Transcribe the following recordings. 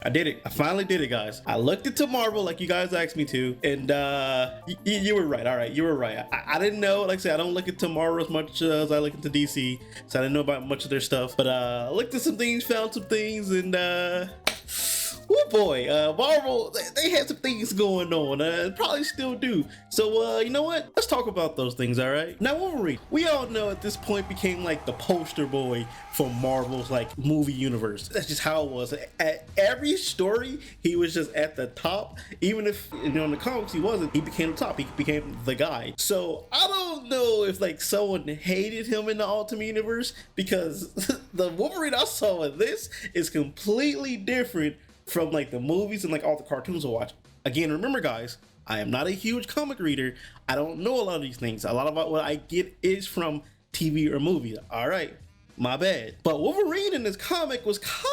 I did it. I finally did it, guys. I looked into Marvel like you guys asked me to, and you were right. All right, you were right. I didn't know. Like I said, I don't look into Marvel as much as I look into DC, so I didn't know about much of their stuff. But I looked at some things, found some things, and oh boy, Marvel, they had some things going on, probably still do. So, you know what? Let's talk about those things, all right? Now, Wolverine, we all know at this point became like the poster boy for Marvel's like movie universe. That's just how it was. At every story, he was just at the top. Even if, you know, in the comics he wasn't, he became the top. He became the guy. So, I don't know if like someone hated him in the Ultimate Universe, because the Wolverine I saw in this is completely different from like the movies and like all the cartoons I watch. Again, remember guys, I am not a huge comic reader. I don't know a lot of these things. A lot of what I get is from TV or movies. All right, my bad. But Wolverine in this comic was kind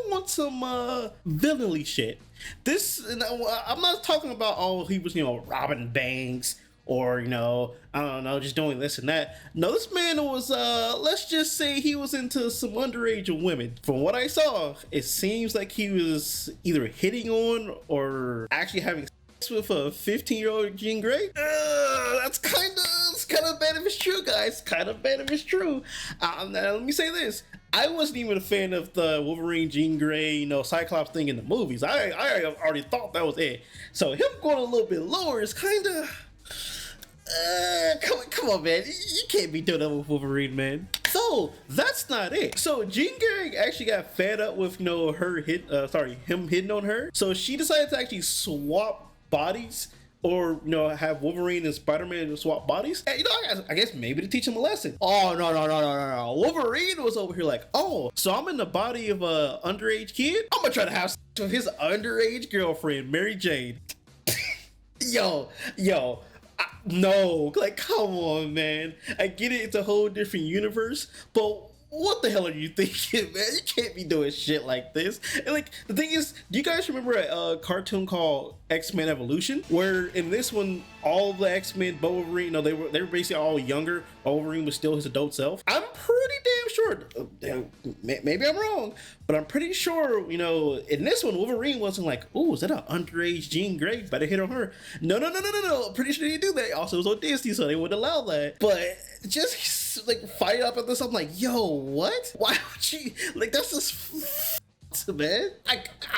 of on some villainly shit. This, I'm not talking about, oh, he was, you know, robbing banks, or, you know, I don't know, just doing this and that. No, this man was, let's just say he was into some underage women. From what I saw, it seems like he was either hitting on or actually having sex with a 15-year-old Jean Grey. That's kind of bad if it's true, guys. Kind of bad if it's true. Now, let me say this. I wasn't even a fan of the Wolverine, Jean Grey, you know, Cyclops thing in the movies. I already thought that was it. So him going a little bit lower is kind of... come on, man. You can't be doing that with Wolverine, man. So that's not it. So Jean Grey actually got fed up with, you know, him hitting on her. So she decided to actually swap bodies, or, you know, have Wolverine and Spider-Man swap bodies. And, you know, I guess maybe to teach him a lesson. Oh, no. Wolverine was over here like, oh, so I'm in the body of a underage kid? I'm gonna try to have sex with his underage girlfriend, Mary Jane. Yo. No, like, come on, man. I get it, it's a whole different universe, but what the hell are you thinking, man? You can't be doing shit like this. And like, the thing is, do you guys remember a cartoon called X-Men Evolution, where in this one all the X-Men, Wolverine, you know, they were basically all younger. Wolverine was still his adult self. I'm pretty damn sure, maybe I'm wrong, but I'm pretty sure, you know, in this one Wolverine wasn't like, oh, is that an underage Jean Grey, better hit on her. No, I'm pretty sure they didn't do that. Also, it was on Disney, so they wouldn't allow that. But just like fight up at this, I'm like, yo, what? Why would you, like, that's just man.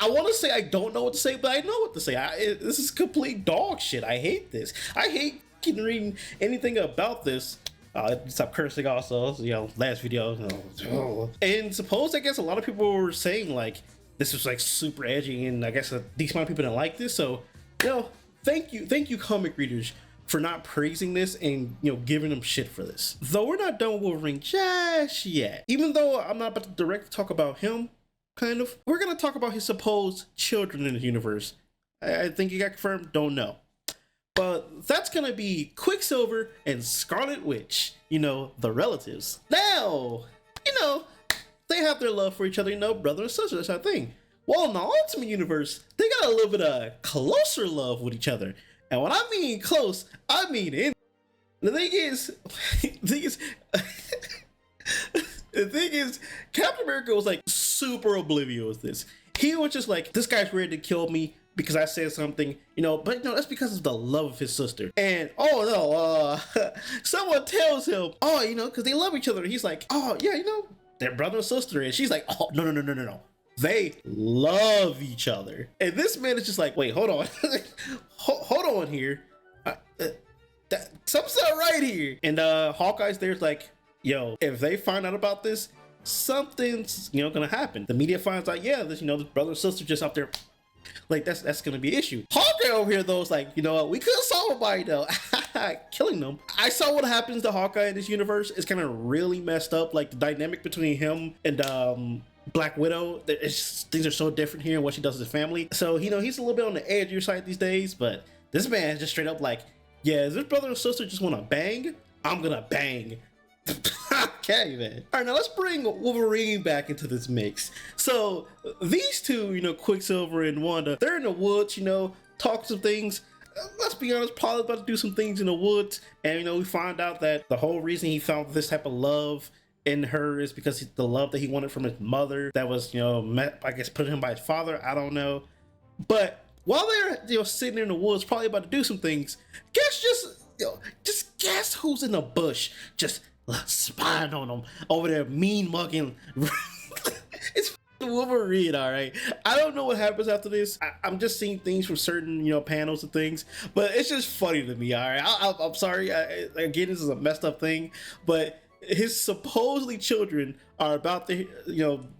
I want to say I don't know what to say, but I know what to say. This is complete dog shit. I hate this. I hate reading anything about this. Stop cursing also, you know, last video. And suppose, I guess a lot of people were saying like this was like super edgy, and I guess a decent amount of people didn't like this. So, you know, thank you comic readers for not praising this and, you know, giving them shit for this. Though we're not done with Wolverine just yet. Even though I'm not about to directly talk about him, kind of, we're gonna talk about his supposed children in the universe. I think he got confirmed, don't know. But that's gonna be Quicksilver and Scarlet Witch, you know, the relatives. Now, you know, they have their love for each other, you know, brother and sister, that's our thing. Well, in the Ultimate Universe, they got a little bit of closer love with each other. And when I mean close, I mean in. The thing is, the thing is, Captain America was like super oblivious of this. He was just like, this guy's ready to kill me because I said something, you know, but you know, that's because of the love of his sister. And oh no, someone tells him, oh, you know, because they love each other. He's like, oh yeah, you know, they're brother and sister. And she's like, oh, no. They love each other. And this man is just like, wait, hold on. hold on here. Something's not right here. And Hawkeye's there's like, yo, if they find out about this, something's, you know, gonna happen. The media finds out, yeah, this, you know, this brother and sister just out there, like that's gonna be an issue. Hawkeye over here though is like, you know what, we could solve it by though killing them. I saw what happens to Hawkeye in this universe. It's kind of really messed up, like the dynamic between him and Black Widow. Things are so different here and what she does as a family. So, you know, he's a little bit on the edgier side these days, but this man is just straight up like, yeah, is this brother and sister just want to bang? I'm gonna bang. Okay, man. All right, now let's bring Wolverine back into this mix. So these two, you know, Quicksilver and Wanda, they're in the woods, you know, talking some things. Let's be honest, Paul is about to do some things in the woods, and you know, we find out that the whole reason he found this type of love in her is because the love that he wanted from his mother that was, I guess put him by his father. I don't know. But while they're, sitting in the woods, probably about to do some things, just guess who's in the bush, just spying on them over there, mean mugging. It's Wolverine, all right. I don't know what happens after this. I'm just seeing things from certain, panels and things, but it's just funny to me, all right. I'm sorry. Again, this is a messed up thing, but his supposedly children are about to,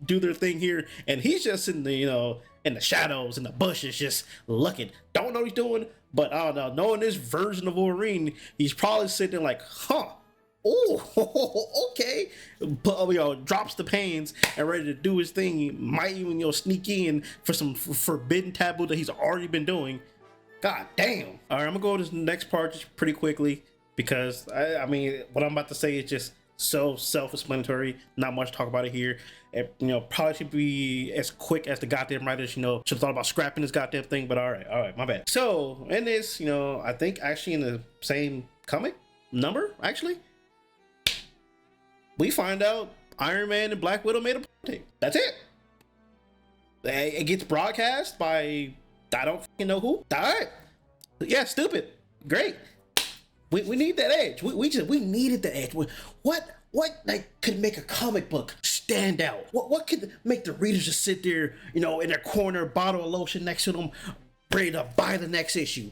do their thing here, and he's just in the, in the shadows, in the bushes, just looking. Don't know what he's doing, but I don't know. Knowing this version of Wolverine, he's probably sitting there like, huh. Oh, okay. But, drops the pants and ready to do his thing. He might even, sneak in for some forbidden taboo that he's already been doing. God damn. All right, I'm gonna go to this next part just pretty quickly because I mean, what I'm about to say is just so self-explanatory. Not much to talk about it here. It, probably should be as quick as the goddamn writers, should have thought about scrapping this goddamn thing. But all right, my bad. So in this, I think actually in the same comic number, actually, we find out Iron Man and Black Widow made a tape. That's it. It gets broadcast by I don't fucking know who. All right, yeah, stupid. Great. We need that edge. We needed the edge. What like could make a comic book stand out? What could make the readers just sit there, in their corner, bottle of lotion next to them, ready to buy the next issue?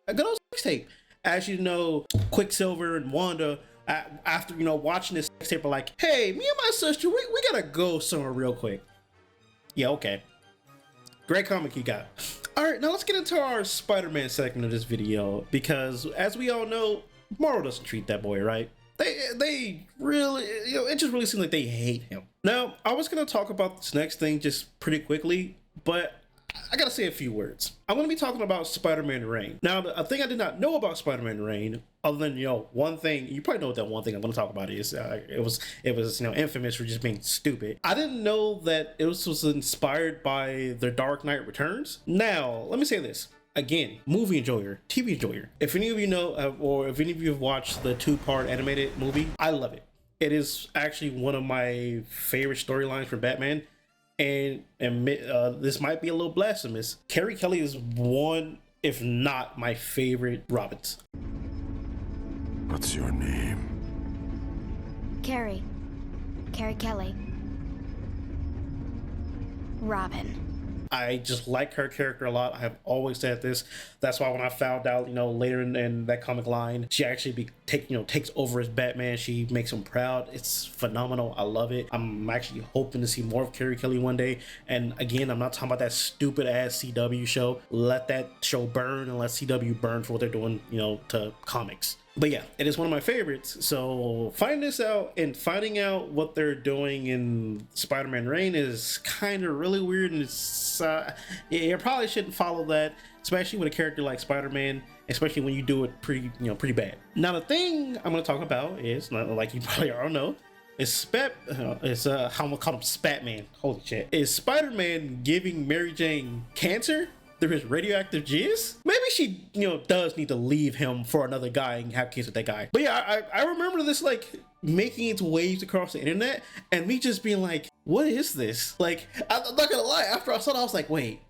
A good old sex tape. As you know, Quicksilver and Wanda, after watching this sex tape, are like, hey, me and my sister, we gotta go somewhere real quick. Yeah, okay. Great comic you got. All right, now let's get into our Spider-Man segment of this video, because as we all know, Marvel doesn't treat that boy right. They really, it just really seems like they hate him. Now, I was gonna talk about this next thing just pretty quickly, but I gotta say a few words. I'm gonna be talking about Spider-Man Reign. Now, a thing I did not know about Spider-Man Reign, other than one thing, you probably know what that one thing I'm gonna talk about is. It was infamous for just being stupid. I didn't know that it was inspired by The Dark Knight Returns. Now, let me say this. Again, movie enjoyer, TV enjoyer. If any of you know, or if any of you have watched the 2-part animated movie, I love it. It is actually one of my favorite storylines for Batman. And this might be a little blasphemous. Carrie Kelly is one, if not my favorite Robins. What's your name? Carrie Kelly. Robin. I just like her character a lot. I have always said this. That's why when I found out, later in that comic line, she actually takes over as Batman. She makes him proud. It's phenomenal. I love it. I'm actually hoping to see more of Carrie Kelly one day. And again, I'm not talking about that stupid ass CW show. Let that show burn and let CW burn for what they're doing, to comics. But yeah, it is one of my favorites. So finding this out and finding out what they're doing in Spider-Man Reign is kind of really weird, and it's you probably shouldn't follow that, especially with a character like Spider-Man, especially when you do it pretty bad. Now the thing I'm going to talk about is, like you probably already know, is how I'm gonna call him Spatman. Holy shit! Is Spider-Man giving Mary Jane cancer through his radioactive jizz? Maybe she, does need to leave him for another guy and have kids with that guy. But yeah, I remember this like making its waves across the internet, and me just being like, what is this? Like, I'm not gonna lie, after I saw it, I was like, wait,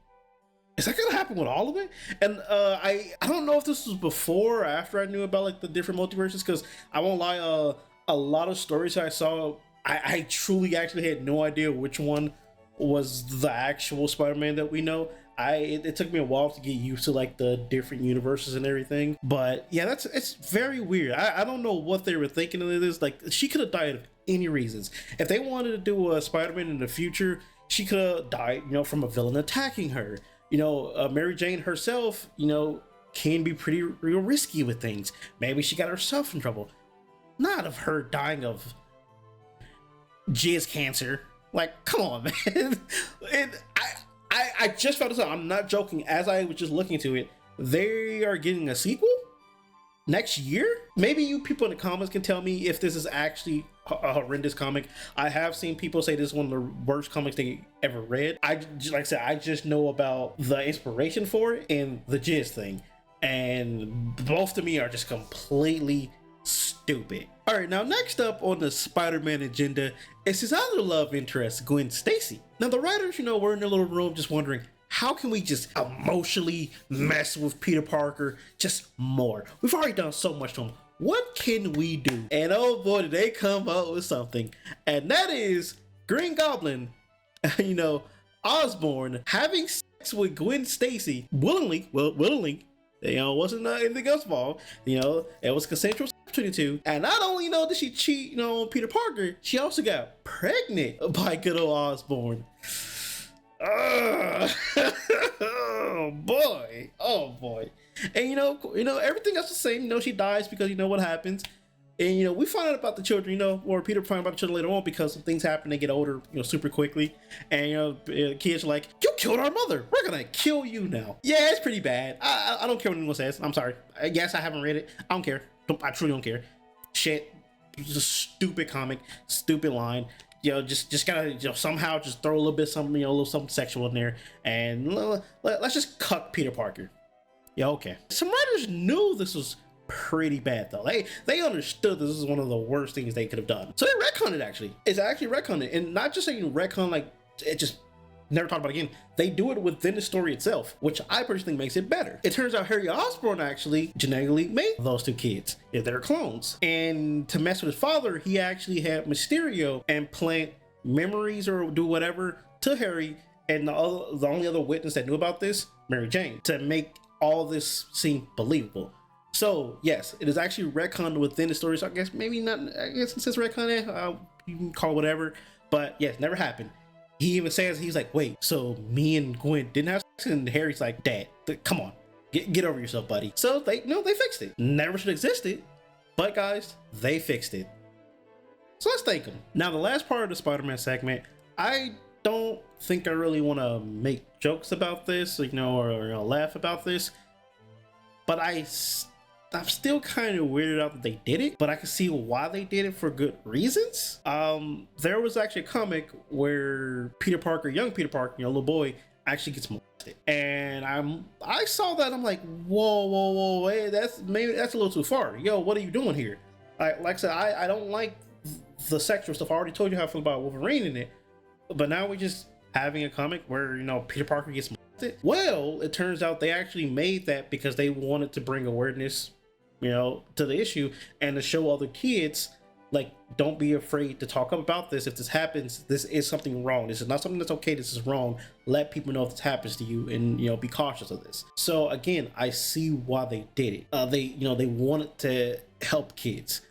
is that gonna happen with all of it? And I don't know if this was before or after I knew about like the different multiverses, because I won't lie, a lot of stories I saw, I truly actually had no idea which one was the actual Spider-Man that we know. It took me a while to get used to like the different universes and everything, but yeah, it's very weird. I don't know what they were thinking of this. Like, she could have died of any reasons. If they wanted to do a Spider-Man in the future, she could have died, from a villain attacking her. Mary Jane herself, can be pretty real risky with things. Maybe she got herself in trouble, not of her dying of jizz cancer. Like, come on, man. I just found this out. I'm not joking. As I was just looking into it, they are getting a sequel next year. Maybe you people in the comments can tell me if this is actually a horrendous comic. I have seen people say this is one of the worst comics they ever read. Like I said, I just know about the inspiration for it and the jizz thing, and both to me are just completely stupid. All right, now next up on the Spider-Man agenda is his other love interest, Gwen Stacy. Now the writers, were in their little room just wondering, how can we just emotionally mess with Peter Parker just more? We've already done so much to him. What can we do? And oh boy, did they come up with something. And that is Green Goblin, Osborn having sex with Gwen Stacy willingly, wasn't anything else involved. It was consensual between the two. And not only did she cheat, on Peter Parker, she also got pregnant by good old Osborn. Oh boy. And everything else the same. She dies because what happens. And we find out about the children, or Peter find out about the children later on because some things happen, they get older, super quickly. And kids are like, you killed our mother, we're gonna kill you now. Yeah, it's pretty bad. I don't care what anyone says. I'm sorry. Yes, I haven't read it. I don't care. I truly don't care. Shit. It's a stupid comic, stupid line. Just gotta somehow just throw a little bit something, a little something sexual in there, and let's just cuck Peter Parker. Yeah, okay. Some writers knew this was pretty bad though. They understood this is one of the worst things they could have done. So they retconned it actually. It's actually retconned, and not just saying retcon like it just never talked about it again. They do it within the story itself, which I personally think makes it better. It turns out Harry Osborn actually genetically made those two kids. They're clones. And to mess with his father, he actually had Mysterio implant memories or do whatever to Harry, and the only other witness that knew about this, Mary Jane, to make all this seem believable. So yes, it is actually retconned within the story. So I guess maybe not. I guess since it's retconned, you can call it whatever. But yes, never happened. He even says, he's like, wait, so me and Gwen didn't have sex? And Harry's like, Dad, come on, get over yourself, buddy. So they fixed it. Never should have existed, but guys, they fixed it. So let's thank them. Now the last part of the Spider-Man segment, I don't think I really want to make jokes about this, or laugh about this, but I'm still kind of weirded out that they did it, but I can see why they did it for good reasons. There was actually a comic where Peter Parker, young Peter Parker, little boy, actually gets molested, and I saw that, I'm like, whoa, wait, that's a little too far. Yo, what are you doing here? Like I said, I don't like the sexual stuff. I already told you how I feel about Wolverine in it, but now we're just having a comic where Peter Parker gets molested. Well, it turns out they actually made that because they wanted to bring awareness to the issue and to show other kids, like, don't be afraid to talk about this. If this happens, this is something wrong. This is not something that's okay. This is wrong. Let people know if this happens to you, and be cautious of this. So again, I see why they did it. They wanted to help kids.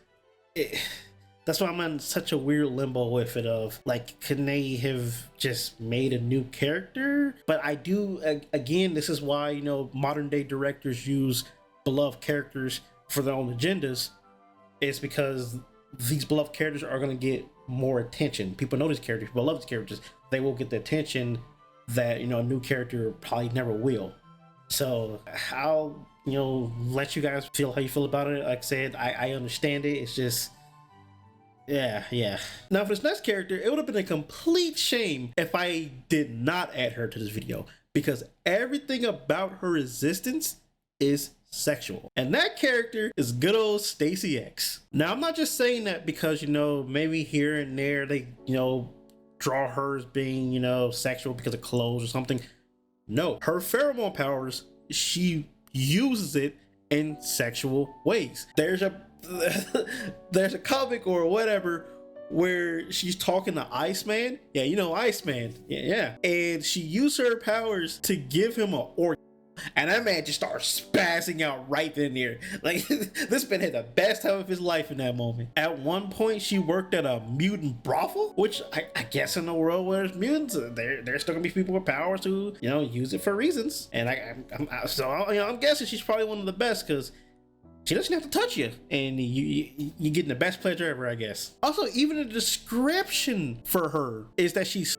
That's why I'm in such a weird limbo with it of like, can they have just made a new character? But I do, again, this is why modern day directors use beloved characters for their own agendas. Is because these beloved characters are going to get more attention. People know these characters, people love these characters. They will get the attention that a new character probably never will. So I'll let you guys feel how you feel about it. Like I said, I understand it. It's just yeah. Now for this next character, it would have been a complete shame if I did not add her to this video, because everything about her existence is sexual, and that character is good old Stacy X. Now I'm not just saying that because maybe here and there they draw her as being sexual because of clothes or something. No, her pheromone powers, she uses it in sexual ways. There's a comic or whatever where she's talking to Iceman. Yeah, Iceman. Yeah, and she used her powers to give him an orgasm. And that man just starts spazzing out right then and there. Like, this man had the best time of his life in that moment. At one point, she worked at a mutant brothel, which I guess in the world where there's mutants, there's still gonna be people with powers who, use it for reasons. And I'm guessing she's probably one of the best, because she doesn't have to touch you, and you getting the best pleasure ever, I guess. Also, even the description for her is that she's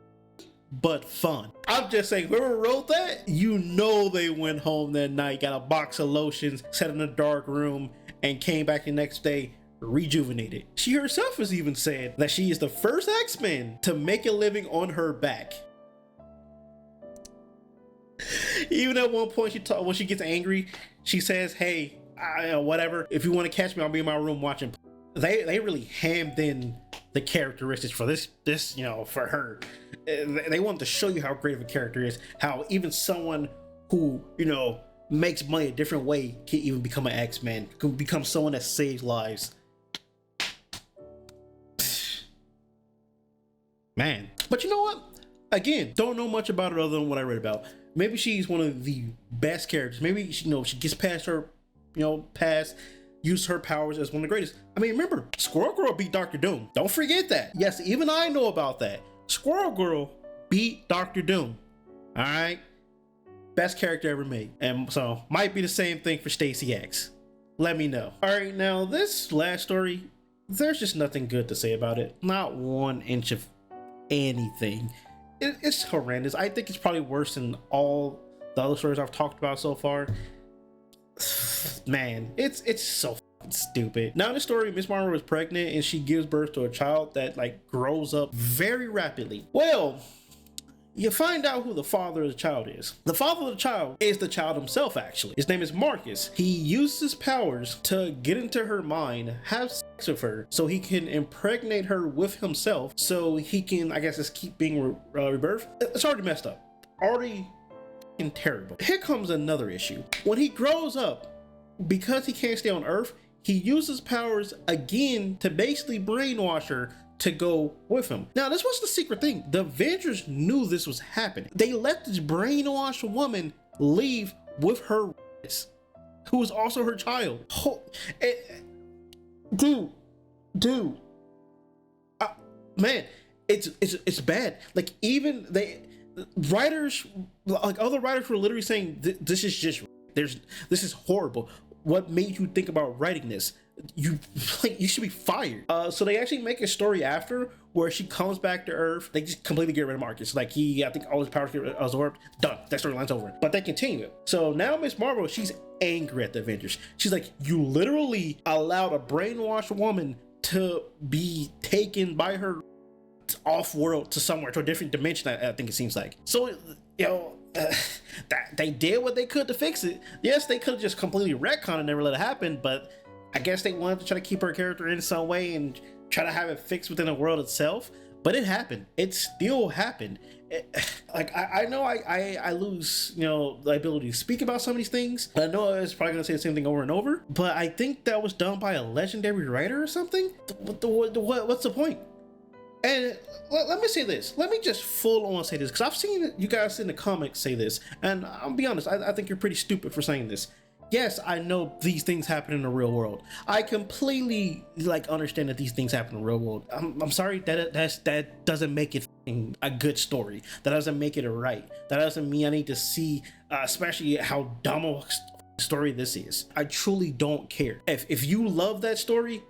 but fun. I'm just saying, whoever wrote that, they went home that night, got a box of lotions, sat in a dark room, and came back the next day rejuvenated. She herself has even said that she is the first X-Men to make a living on her back. Even at one point, when she gets angry, she says, hey, whatever. If you want to catch me, I'll be in my room watching. They really hammed in the characteristics for this, you know, for her. They wanted to show you how great of a character is, how even someone who, you know, makes money a different way can even become an X-Man, can become someone that saves lives. Man. But you know what? Again, don't know much about her other than what I read about. Maybe she's one of the best characters. Maybe she, you know, she gets past her, you know, use her powers as one of the greatest. I mean, remember, Squirrel Girl beat Dr. Doom. Don't forget that. Yes, even I know about that. Squirrel Girl beat Dr. Doom. All right, best character ever made. And so might be the same thing for Stacy X. Let me know. All right, now this last story, there's just nothing good to say about it. Not 1 inch of anything. It's horrendous. I think it's probably worse than all the other stories I've talked about so far. Man, it's so stupid. Now in the story, Miss Marvel is pregnant and she gives birth to a child that like grows up very rapidly. Well, you find out who the father of the child is. The father of the child is the child himself, actually. His name is Marcus. He uses his powers to get into her mind, have sex with her, so he can impregnate her with himself, so he can, I guess, just keep being rebirthed. It's already messed up. Already terrible. Here comes another issue. When he grows up, because he can't stay on Earth, he uses powers again to basically brainwash her to go with him. Now, this was the secret thing. The Avengers knew this was happening. They let this brainwashed woman leave with her, who was also her child. Dude, man, it's bad. Like, even writers, like other writers were literally saying this is just, this is horrible. What made you think about writing this? You should be fired. So they actually make a story after where she comes back to Earth. They just completely get rid of Marcus. Like I think all his powers get absorbed. Done. That storyline's over. But they continue it. So now Miss Marvel, she's angry at the Avengers. She's like, you literally allowed a brainwashed woman to be taken by her off world to somewhere, to a different dimension. I think it seems like. So, you know, that they did what they could to fix it. Yes, they could have just completely retconned and never let it happen, but I guess they wanted to try to keep her character in some way and try to have it fixed within the world itself. But it happened. It still happened. I know I lose, you know, the ability to speak about some of these things. I know it's probably gonna say the same thing over and over, but I think that was done by a legendary writer or something. What's the point? And let me say this. Let me just full on say this, because I've seen you guys in the comics say this, and I'll be honest, I think you're pretty stupid for saying this. Yes, I know these things happen in the real world. I completely understand that these things happen in the real world. I'm sorry that doesn't make it a good story. That doesn't make it right. That doesn't mean I need to see, especially how dumb a story this is. I truly don't care. If you love that story,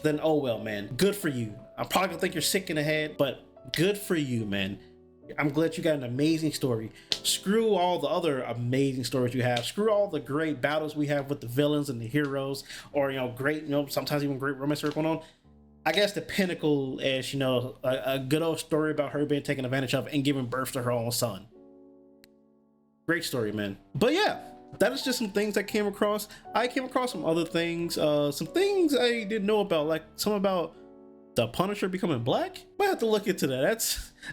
then oh well, man. Good for you. I'm probably gonna think you're sick in the head, but good for you, man. I'm glad you got an amazing story. Screw all the other amazing stories you have. Screw all the great battles we have with the villains and the heroes, or, you know, great, you know, sometimes even great romance going on. I guess the pinnacle is, you know, a good old story about her being taken advantage of and giving birth to her own son. Great story, man. But yeah, that is just some things I came across. I came across some other things, some things I didn't know about, like some about the Punisher becoming black. Might have to look into that.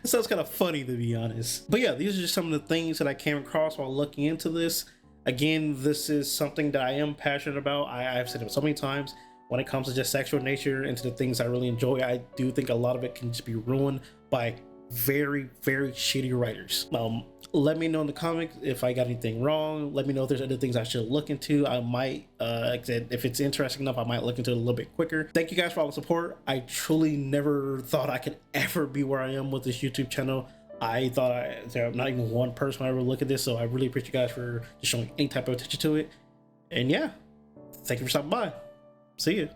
That sounds kind of funny, to be honest. But yeah, these are just some of the things that I came across while looking into this. Again, this is something that I am passionate about. I've said it so many times. When it comes to just sexual nature and to the things I really enjoy, I do think a lot of it can just be ruined by very, very shitty writers. Let me know in the comments if I got anything wrong. Let me know if there's other things I should look into. I might, like I said, if it's interesting enough, I might look into it a little bit quicker. Thank you guys for all the support. I truly never thought I could ever be where I am with this YouTube channel. I thought not even one person would ever look at this, so I really appreciate you guys for just showing any type of attention to it. And yeah, thank you for stopping by. See you.